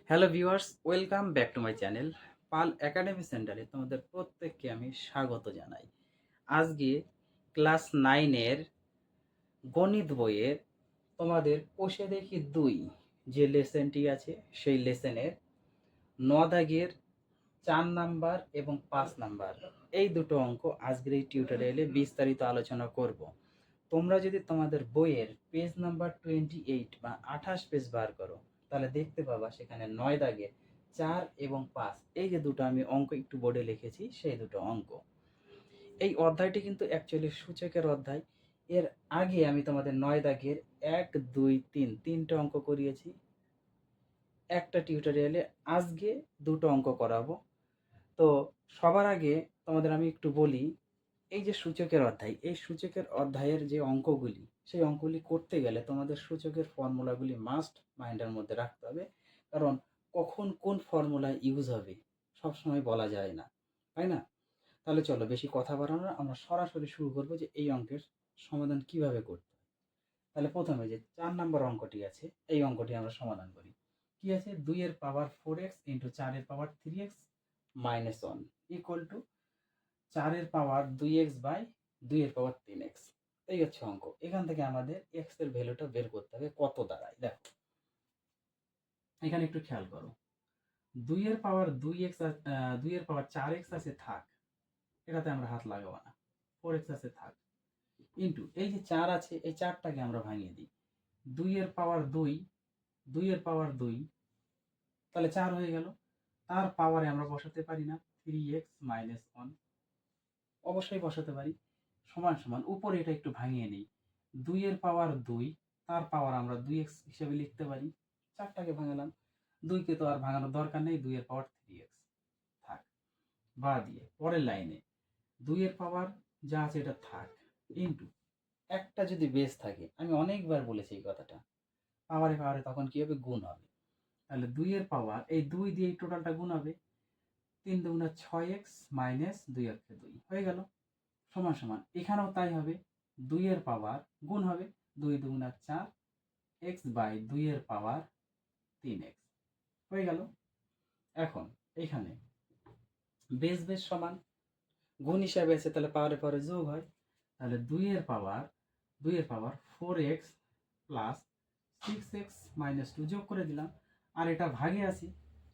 Hello viewers, welcome back to my channel Pal academy সেন্টারে তোমাদের প্রত্যেককে আমি স্বাগত জানাই। আজকে ক্লাস 9-এর গণিত বইয়ের তোমাদের কোষে দেখি 2 যে লেসনটি আছে সেই লেসনের 9 দাগের 4 নাম্বার এবং 5 নাম্বার এই দুটো অঙ্ক আজকের এই টিউটোরিয়ালে বিস্তারিত আলোচনা করব। তোমরা যদি তোমাদের বইয়ের পেজ নাম্বার 28 বা 28 পেজ বার করো তাহলে দেখতে পাবা সেখানে 9 দাগের 4 এবং 5 এই যে দুটো আমি অঙ্ক একটু বোর্ডে লিখেছি সেই দুটো অঙ্ক। এই অধ্যায়টি কিন্তু অ্যাকচুয়ালি সূচকের অধ্যায়। এর আগে আমি তোমাদের 9 দাগের 1 2 3 তিনটে অঙ্ক করিয়েছি একটা টিউটোরিয়ালে। আজকে দুটো অঙ্ক করাবো। তো সবার আগে তোমাদের আমি একটু বলি, এই যে সূচকের অধ্যায়, এই সূচকের অধ্যায়ের যে অঙ্কগুলি সেই অঙ্কগুলি করতে গেলে তোমাদের সূচকের ফর্মুলাগুলি মাস্ট মাইন্ডের মধ্যে রাখতে হবে। কারণ কখন কোন ফর্মুলা ইউজ হবে সবসময় বলা যায় না, তাই না? তাহলে চলো বেশি কথা বাড়ানো না, আমরা সরাসরি শুরু করবো যে এই অঙ্কের সমাধান কিভাবে করতে হয়। তাহলে প্রথমে যে 4 নম্বর অঙ্কটি আছে এই অঙ্কটি আমরা সমাধান করি। কি আছে? 2 এর পাওয়ার 4x ইন্টু 4 এর পাওয়ার 3x মাইনাস 1 ইকুয়াল টু 4 এর পাওয়ার 2x বাই 2 এর পাওয়ার 3x। এই হচ্ছে অঙ্ক। এখান থেকে আমাদের x এর ভ্যালুটা বের করতে হবে কত দাঁড়ায়। দেখো এখানে একটু খেয়াল করো, 2 এর পাওয়ার 2x 2 এর পাওয়ার 4x আছে থাক, এটাতে আমরা হাত লাগাবো না। 4x আছে থাক, ইন্টু এই যে 4 আছে এই 4টাকে আমরা ভাঙিয়ে দিই। 2 এর পাওয়ার 2, 2 এর পাওয়ার 2 তাহলে 4 হয়ে গেল। তার পাওয়ারে আমরা বসাতে পারি না 3x মাইনাস 1? অবশ্যই বসাতে পারি। সমান সমান উপরে এটা একটু ভাঙিয়ে নিই। 2 এর পাওয়ার 2 তার পাওয়ার আমরা 2x হিসেবে লিখতে পারি। 4টাকে ভাঙালাম, 2 কে তো আর ভাঙানোর দরকার নেই, 2 এর পাওয়ার 3x থাক। বা দিয়ে পরের লাইনে 2 এর পাওয়ার যা আছে এটা থাক, ইন্টু একটা যদি বেস থাকে, আমি অনেকবার বলেছি এই কথাটা, পাওয়ারে পাওয়ারে তখন কি হবে? গুণ হবে। তাহলে 2 এর পাওয়ার এই 2 দিয়ে এই টোটালটা গুণ হবে, 3 দুগুণা 6x মাইনাস 2 একে 2 হয়ে গেল। সমান সমান এখানেও তাই হবে, 2 এর পাওয়ার গুণ হবে, 2 দুগুণা 4 x বাই 2 এর পাওয়ার 3x হয়ে গেল। এখন এখানে বেস বেস সমান, গুণ হিসাবে আছে তাহলে পাওয়ারে পাওয়ারে যোগ হয়। তাহলে 2 এর পাওয়ার 4x প্লাস 6x মাইনাস 2 যোগ করে দিলাম। আর এটা ভাগে আছে,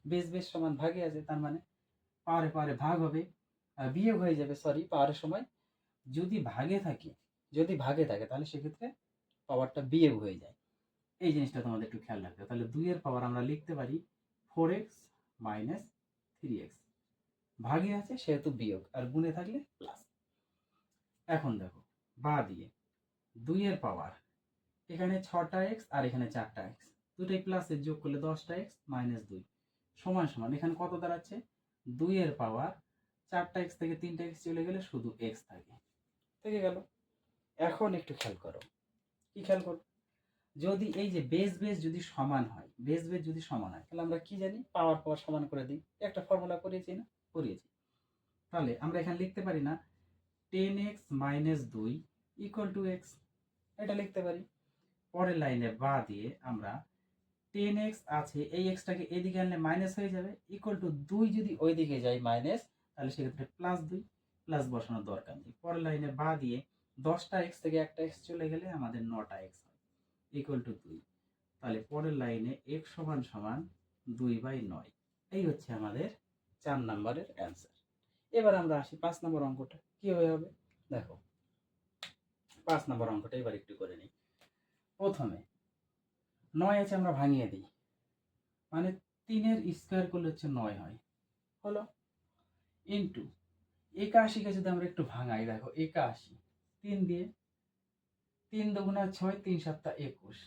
বেস বেস সমান ভাগে আছে, তার মানে পাওয়ারে পাওয়ারে ভাগ হবে, বিয়োগ হয়ে যাবে, সরি পাওয়ারের সময় যদি ভাগে থাকে তাহলে সেক্ষেত্রে পাওয়ারটা বিয়োগ হয়ে যায়। এই জিনিসটা তোমাদের একটু খেয়াল রাখতে হবে। তাহলে 2 এর পাওয়ার আমরা লিখতে পারি 4x মাইনাস 3x, ভাগে আছে সেহেতু বিয়োগ, আর গুণে থাকলে প্লাস। এখন দেখো বা দিয়ে 2 এর পাওয়ার এখানে 6টা x আর এখানে 4টা x, দুটোই প্লাসের যোগ করলে 10টা x মাইনাস 2 সমান সমান এখানে কত দাঁড়াচ্ছে? 2 এর পাওয়ার 4টা x থেকে 3টা x চলে গেলে শুধু x থেকে গেল। এখন একটু খেয়াল করো, কি খেয়াল করো? যদি এই যে বেস বেস যদি সমান হয়, তাহলে আমরা কি জানি? পাওয়ার পাওয়ার সমান করে দিই। একটা ফর্মুলা করিয়েছি না? করিয়েছি। তাহলে আমরা এখানে লিখতে পারি না 10x minus 2 equal to x? এটা লিখতে পারি। পরের লাইনে বা দিয়ে আমরা 10x আছে, এই এক্সটাকে এদিকে আনলে মাইনাস হয়ে যাবে, ইকুয়াল টু 2 যদি ওই দিকে যায় মাইনাস, তাহলে সেক্ষেত্রে প্লাস 2, প্লাস বসানোর দরকার নেই। পরের লাইনে বা দিয়ে 10টা x থেকে একটা x চলে গেলে আমাদের 9টা x হয়, ইকুয়াল টু 2। তাহলে পরের লাইনে x সমান সমান 2/9। এই হচ্ছে আমাদের 4 নম্বরের অ্যান্সার। এবার আমরা আসি 5 নম্বর অঙ্কটা কিভাবে হবে। দেখো 5 নম্বর অঙ্কটা এবার একটু করে নিই। প্রথমে 9 আছে, আমরা ভাঙিয়ে দিই, মানে 3-এর স্কোয়ার করলে হচ্ছে 9 হয়, হলো, ইন্টু 81কে যদি আমরা একটু ভাঙাই, দেখো 81 3 দিয়ে, 3 দুগুণা 6, 3 7 21,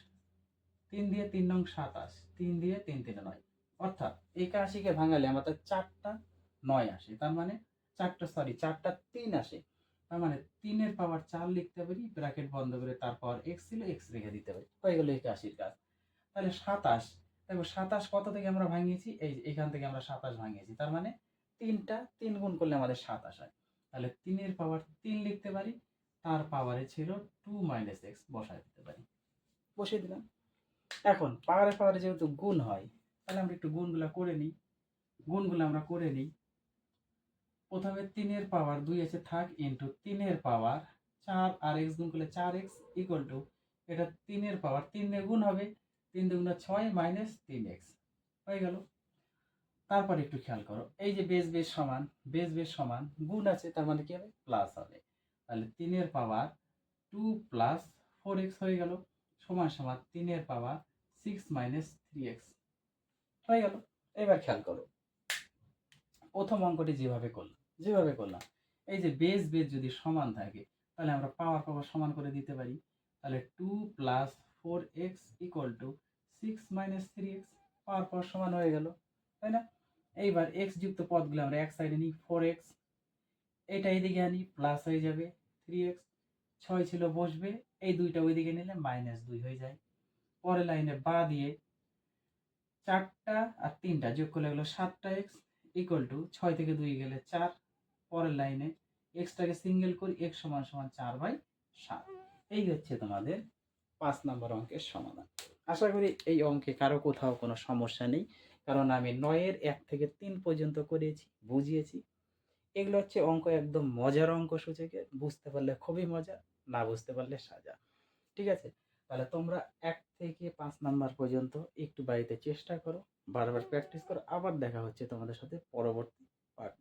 3 দিয়ে 3 নং 27, 3 দিয়ে 3 3 9, অর্থাৎ 81কে ভাঙালে আমাদের 4টা 9 আসে, তার মানে 4টা 3 আসে, তার মানে 3 এর পাওয়ার 4 লিখতে পারি, ব্র্যাকেট বন্ধ করে তার পাওয়ার x ছিল x রেখে দিতে পারি, হয়ে গেল 81-র কাজ। তাহলে 27, দেখো 27 কত থেকে আমরা ভাঙিয়েছি? এই যে এখান থেকে আমরা 27 ভাঙিয়েছি, তার মানে 3 গুণ করলে আমাদের 27 হয়। তাহলে 3 এর পাওয়ার 3 লিখতে পারি, তার পাওয়ারে ছিল 2 মাইনাস x, বসায় দিতে পারি, বসিয়ে দিলাম। এখন পাওয়ারে পাওয়ারে যেহেতু গুণ হয়, তাহলে আমরা একটু গুণগুলা করে নিই। গুণগুলো আমরা করে নিই। প্রথমে 3 পাওয়ার 2 আছে থাক, ইন্টু 3 পাওয়ার 4 আর এক্স গুণ করলে 4x ইকুয়াল টু এটা 3 পাওয়ার 3 দিয়ে গুণ হবে, 3 দুগুণ 6 মাইনাস 3x হয়ে গেল। তারপর একটু খেয়াল করো, এই যে বেস বেস সমান, বেস বেস সমান গুণ আছে, তার মানে কি হবে প্লাস হবে। তাহলে 3 পাওয়ার 2 প্লাস 4x হয়ে গেল, সমান সমান 3 পাওয়ার 6 মাইনাস 3x হয়ে গেল। এবার খেয়াল করো, প্রথম অঙ্কটি যেভাবে করলাম, এই যে বেস বেস যদি সমান থাকে তাহলে আমরা পাওয়ার পাওয়ার সমান করে দিতে পারি। তাহলে 2 plus 4x equal to 6 minus 3x, পাওয়ার পাওয়ার সমান হয়ে গেল, তাই না? এইবার x যুক্ত পদগুলো আমরা এক সাইডে নিই, 4x এটা এইদিকে আনি, প্লাস হয়ে যাবে 3x, 6 ছিল বসবে, এই দুইটা ওইদিকে নিলে মাইনাস 2 হয়ে যায়। পরের লাইনে বা দিয়ে 4টা আর 3টা যোগ করলে হলো 7টা এক্স ইকুয়াল টু 6 থেকে 2 গেলে 4। পরের লাইনে এক্সটাকে সিঙ্গেল করি, x সমান সমান 4/7। এই হচ্ছে তোমাদের 5 নম্বর অঙ্কের সমাধান। আশা করি এই অঙ্কে কারো কোথাও কোনো সমস্যা নেই, কারণ আমি 9-এর 1 থেকে 3 পর্যন্ত করেছি, বুঝিয়েছি। এগুলো হচ্ছে অঙ্ক, একদম মজার অঙ্ক সূচকের, বুঝতে পারলে খুবই মজা, না বুঝতে পারলে সাজা। ঠিক আছে, তাহলে তোমরা 1 থেকে 5 নাম্বার পর্যন্ত একটু বাড়িতে চেষ্টা করো, বারবার প্র্যাকটিস করো। আবার দেখা হচ্ছে তোমাদের সাথে পরবর্তী পার্ট নিয়ে।